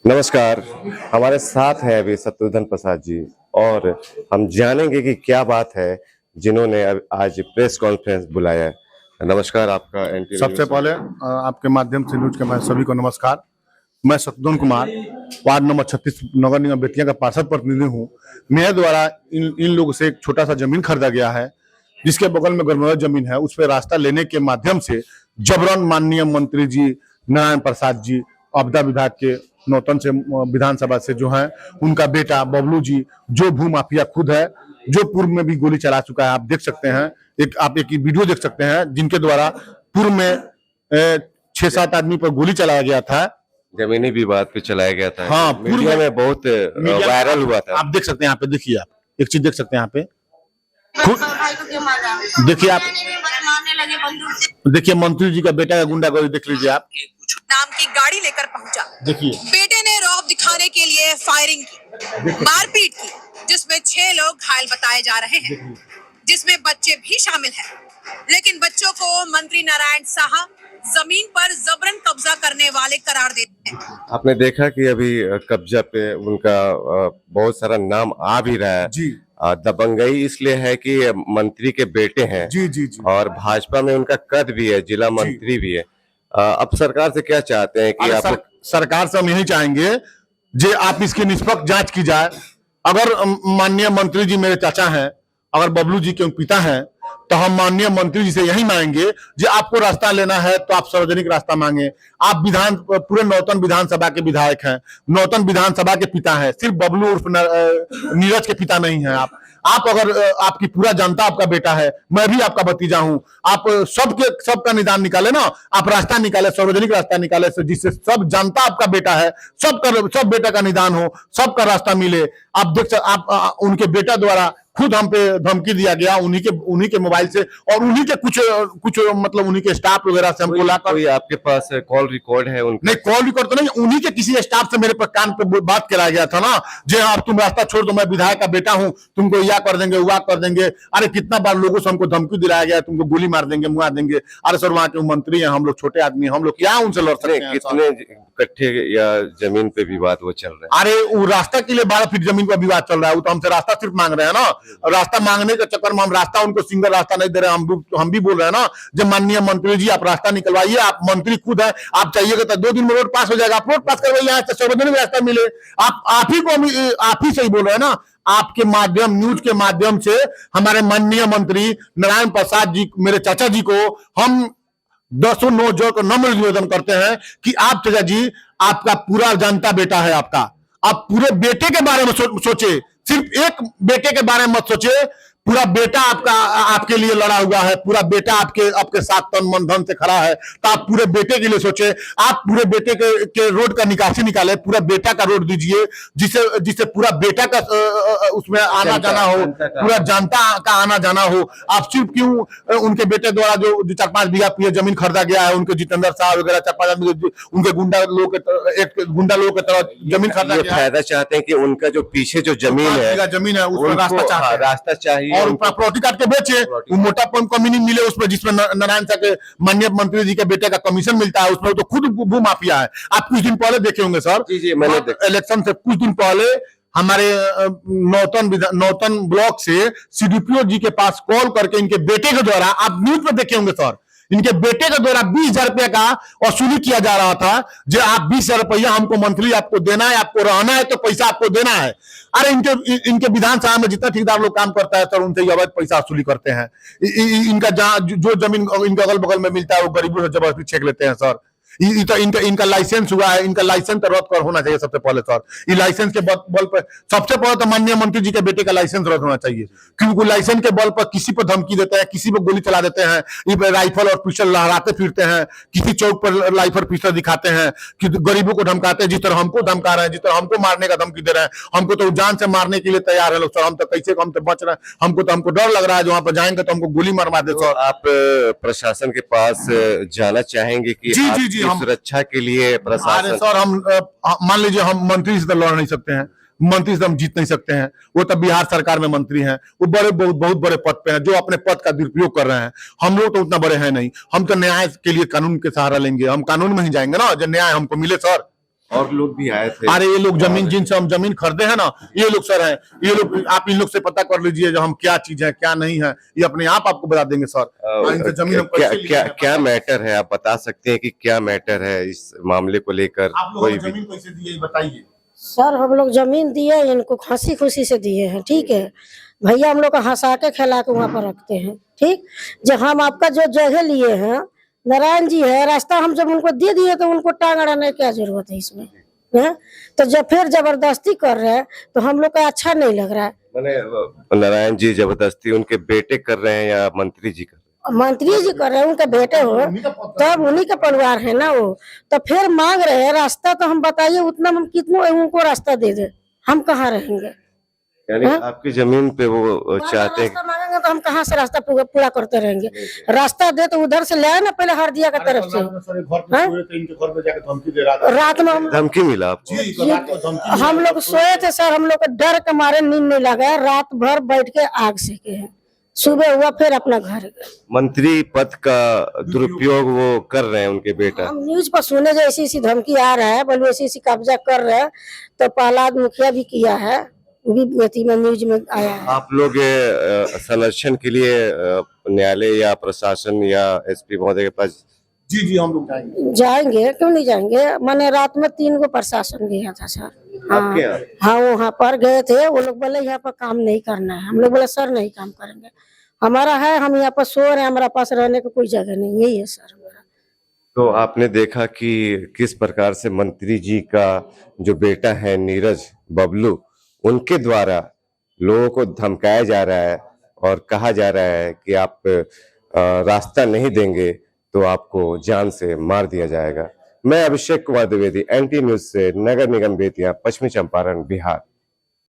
नमस्कार। हमारे साथ हैं अभी शत्रुघ्न प्रसाद जी और हम जानेंगे कि क्या बात है जिन्होंने आज प्रेस कॉन्फ्रेंस बुलाया है। नमस्कार, आपका एनटी न्यूज़ सबसे पहले आपके माध्यम से न्यूज के मैं सभी को नमस्कार। मैं शत्रुघ्न कुमार, वार्ड नंबर 36 नगर निगम बेतिया का पार्षद प्रतिनिधि हूँ। मेरे द्वारा इन लोगों से एक छोटा सा जमीन खरीदा गया है, जिसके बगल में गरमौदा जमीन है। उस पर रास्ता लेने के माध्यम से जबरन माननीय मंत्री जी नारायण प्रसाद जी, आपदा विभाग के नौतन से विधानसभा से जो है, उनका बेटा बबलू जी, जो भू माफिया खुद है, जो पूर्व में भी गोली चला चुका है। आप देख सकते हैं, आप एक वीडियो देख सकते हैं जिनके द्वारा पूर्व में 6-7 आदमी पर गोली चलाया गया था। जमीनी विवाद पे चलाया गया था। हाँ, मीडिया में बहुत वायरल हुआ था। आप देख सकते हैं, यहाँ पे देखिए, आप एक चीज देख सकते हैं यहाँ पे, देखिए आप, देखिए मंत्री जी का बेटा का गुंडागर्दी देख लीजिए आप। नाम की गाड़ी लेकर पहुंचा, देखिए बेटे ने रौब दिखाने के लिए फायरिंग की, मारपीट की, जिसमें 6 लोग घायल बताए जा रहे हैं, जिसमें बच्चे भी शामिल हैं। लेकिन बच्चों को मंत्री नारायण साहा जमीन पर जबरन कब्जा करने वाले करार देते हैं। आपने देखा कि अभी कब्जा पे उनका बहुत सारा नाम आ भी रहा है जी। दबंगई इसलिए है कि मंत्री के बेटे हैं जी जी जी। और भाजपा में उनका कद भी है, जिला मंत्री भी है। अब सरकार से क्या चाहते हैं कि आप सरकार से हम यही चाहेंगे जे आप इसकी निष्पक्ष जांच की जाए। अगर माननीय मंत्री जी मेरे चाचा हैं, अगर बबलू जी के पिता हैं, तो हम माननीय मंत्री जी से यही मांगेंगे जे आपको रास्ता लेना है तो आप सार्वजनिक रास्ता मांगे। आप पूरे नौतन विधानसभा के विधायक हैं, नौतन विधानसभा के पिता हैं, सिर्फ बबलू उर्फ नीरज के पिता नहीं हैं आप अगर आपकी पूरा जनता आपका बेटा है, मैं भी आपका भतीजा हूं, आप सबका निदान निकाले ना, आप रास्ता निकाले, सार्वजनिक रास्ता निकाले जिससे सब जनता आपका बेटा है, सब बेटा का निदान हो, सबका रास्ता मिले। आप देख आप उनके बेटा द्वारा खुद हम पे धमकी दिया गया उन्हीं के मोबाइल से, और उन्हीं के कुछ मतलब उन्हीं के स्टाफ वगैरह से हमको लाकर। कोई आपके पास कॉल रिकॉर्ड है उनका? नहीं, कॉल रिकॉर्ड तो नहीं, उन्हीं के किसी स्टाफ से मेरे पर कान पे बात कराया गया था ना, जे आप तुम रास्ता छोड़ दो, मैं विधायक का बेटा हूं, तुमको यह कर देंगे, वह कर देंगे। अरे कितना बार लोगों से हमको धमकी दिलाया गया, तुमको गोली मार देंगे, मुआ देंगे। अरे सर, वहां के मंत्री हैं, हम लोग छोटे आदमी, हम लोग क्या उनसे लड़ सकते हैं? कितने कट्ठे या जमीन पे विवाद वो चल रहा है? अरे वो रास्ता के लिए 12 फीट जमीन का विवाद चल रहा है। वो तो हमसे रास्ता सिर्फ मांग रहे हैं ना, रास्ता मांगने के चक्कर में हम रास्ता उनको सिंगल रास्ता नहीं दे रहे। हम भी बोल रहे हैं ना, जब माननीय मंत्री जी आप रास्ता निकलवाइए, आप मंत्री खुद है, आप चाहिएगा तो 2 दिन में रोड पास हो जाएगा, आप रोड पास करवाइए, यहाँ से सार्वजनिक रास्ता मिले। आप ही से ही बोल रहे हैं ना। आपके माध्यम, न्यूज के माध्यम से हमारे माननीय मंत्री नारायण प्रसाद जी, मेरे चाचा जी को हम 10 नौ जोड़ कर नम्र निवेदन करते हैं कि आप चाचा जी, आपका पूरा जनता बेटा है आपका, आप पूरे बेटे के बारे में सोचे, सिर्फ एक बेटे के बारे में मत सोचे। पूरा बेटा आपके लिए लड़ा हुआ है, पूरा बेटा आपके साथ तन मन धन से खड़ा है, तो आप पूरे बेटे के लिए सोचे। आप पूरे बेटे के रोड का निकासी निकाले, पूरा बेटा का रोड दीजिए, जिससे पूरा बेटा का उसमें आना जाना हो, पूरा जनता का आना जाना हो। आप सिर्फ क्यों उनके बेटे द्वारा जो 4-5 बीघा जमीन खरीदा गया है, उनके जितेंद्र साहब वगैरह 4-5 उनके गुंडा लोग के तरह जमीन खरीदा गया, फायदा चाहते हैं कि उनका जो पीछे जो जमीन है उसमें रास्ता चाहिए और प्रॉपर्टी काट के बेचे, वो मोटा कमी नहीं मिले उसमें, जिसमें नारायण साहब के माननीय मंत्री जी के बेटे का कमीशन मिलता है, उसमें तो खुद भू माफिया है। आप कुछ दिन पहले देखे होंगे सर, जी मैंने इलेक्शन से कुछ दिन पहले हमारे नौतन ब्लॉक से सीडीपीओ जी के पास कॉल करके इनके बेटे के द्वारा, आप न्यूज में देखे होंगे सर, इनके बेटे के द्वारा 20,000 रुपए का वसूली किया जा रहा था। जो आप 20,000 रुपया हमको मंथली आपको देना है, आपको रहना है तो पैसा आपको देना है। अरे इनके विधानसभा में जितना ठेकेदार लोग काम करता है सर, उनसे अवैध पैसा वसूली करते हैं। इनका जो जमीन इनके अगल बगल में मिलता है, वो गरीबों से जबरदस्ती छीन लेते हैं सर। इनका लाइसेंस हुआ है, इनका लाइसेंस तो रद्द होना चाहिए सबसे पहले सर। ये लाइसेंस के बल पर सबसे पहले तो माननीय मंत्री जी के बेटे का लाइसेंस रद्द होना चाहिए, क्योंकि लाइसेंस के बल पर किसी पर धमकी देते हैं, किसी पर गोली चला देते हैं, ये राइफल और पिस्टल लहराते फिरते हैं, किसी चौक पर राइफल पिस्टल दिखाते हैं, कि गरीबों को धमकाते हैं, जिस तरह हमको धमका रहे हैं, जिस तरह हमको मारने का धमकी दे रहे हैं। हमको तो जान से मारने के लिए तैयार है लोग सर, हम तो कैसे हमसे बच रहे हैं, हमको डर लग रहा है, वहां पर जाएंगे तो हमको गोली मारवा दे सर। आप प्रशासन के पास जाना चाहेंगे कि जी सुरक्षा के लिए प्रशासन? सर, हम मान लीजिए हम मंत्री से तो लड़ नहीं सकते हैं, मंत्री से हम जीत नहीं सकते हैं, वो तो बिहार सरकार में मंत्री हैं, वो बहुत बड़े पद पे हैं, जो अपने पद का दुरुपयोग कर रहे हैं। हम लोग तो उतना बड़े हैं नहीं, हम तो न्याय के लिए कानून के सहारा लेंगे, हम कानून में ही जाएंगे ना, जब न्याय हमको मिले सर। और लोग भी आए थे। अरे ये लोग जमीन, जिनसे हम जमीन खरीदे हैं ना, ये लोग सर हैं, ये लोग, आप इन लोग से पता कर लीजिए जो हम क्या चीज है क्या नहीं है, ये अपने आप आपको बता देंगे सर। इनसे जमीन हम क्या कैसे लिए क्या हैं, क्या मैटर है, आप बता सकते हैं कि क्या मैटर है इस मामले को लेकर? आप लोग कोई हमें भी जमीन कैसे दिए बताइए। सर हम लोग जमीन दिए इनको हंसी खुशी से दिए हैं, ठीक है भैया, हम लोग को हंसा के खिला के वहाँ पर रखते हैं, ठीक। जब हम आपका जो जगह लिए हैं, नारायण जी है, रास्ता हम जब उनको दे दिए तो उनको टांग अड़ाने की क्या जरूरत है इसमें, है? तो जब फिर जबरदस्ती कर रहे हैं तो हम लोग का अच्छा नहीं लग रहा है। मैंने नारायण जी जबरदस्ती उनके बेटे कर रहे हैं या मंत्री जी कर रहे मंत्री जी कर रहे हैं, उनके बेटे हो तब उन्हीं का परिवार है ना वो, तो फिर मांग रहे हैं रास्ता, तो हम बताइए उतना हम कितना उनको रास्ता दे दे, हम कहाँ रहेंगे? हैं? यानी आपकी जमीन पे वो चाहते हैं? रास्ता मांगेंगे तो हम कहाँ से रास्ता पूरा करते रहेंगे? रास्ता दे तो उधर से ले आए ना पहले हरदिया की तरफ से। रात में धमकी मिला आपको? हम लोग सोए थे सर, हम लोग को डर के मारे नींद नहीं लगा, रात भर बैठ के आग सेके हैं, सुबह हुआ फिर अपना घर गए। मंत्री पद का दुरुपयोग वो कर रहे हैं उनके बेटा? हम न्यूज पर सुने जो ऐसी ऐसी धमकी आ रहा है, बोलो ऐसी ऐसी कब्जा कर रहे हैं, तो प्रहलाद मुखिया भी किया है, वो भी बेटी में न्यूज में आया है। आप लोग संरक्षण के लिए न्यायालय या प्रशासन या एसपी महोदय के पास? जी हम लोग जाएंगे, क्यों नहीं जाएंगे? मैंने रात में 3 गो प्रशासन गया था सर। आपके यहाँ? हाँ वहाँ पर गए थे, वो लोग बोले यहाँ पर काम नहीं करना है, हम लोग बोले सर नहीं काम करेंगे, हमारा है, हम यहाँ पर सो रहे हैं, हमारा पास रहने की कोई जगह नहीं, यही है सर हमारा। तो आपने देखा कि किस प्रकार से मंत्री जी का जो बेटा है नीरज बबलू, उनके द्वारा लोगों को धमकाया जा रहा है और कहा जा रहा है कि आप रास्ता नहीं देंगे तो आपको जान से मार दिया जाएगा। मैं अभिषेक कुमार द्विवेदी, NT न्यूज से, नगर निगम बेतिया, पश्चिमी चंपारण, बिहार।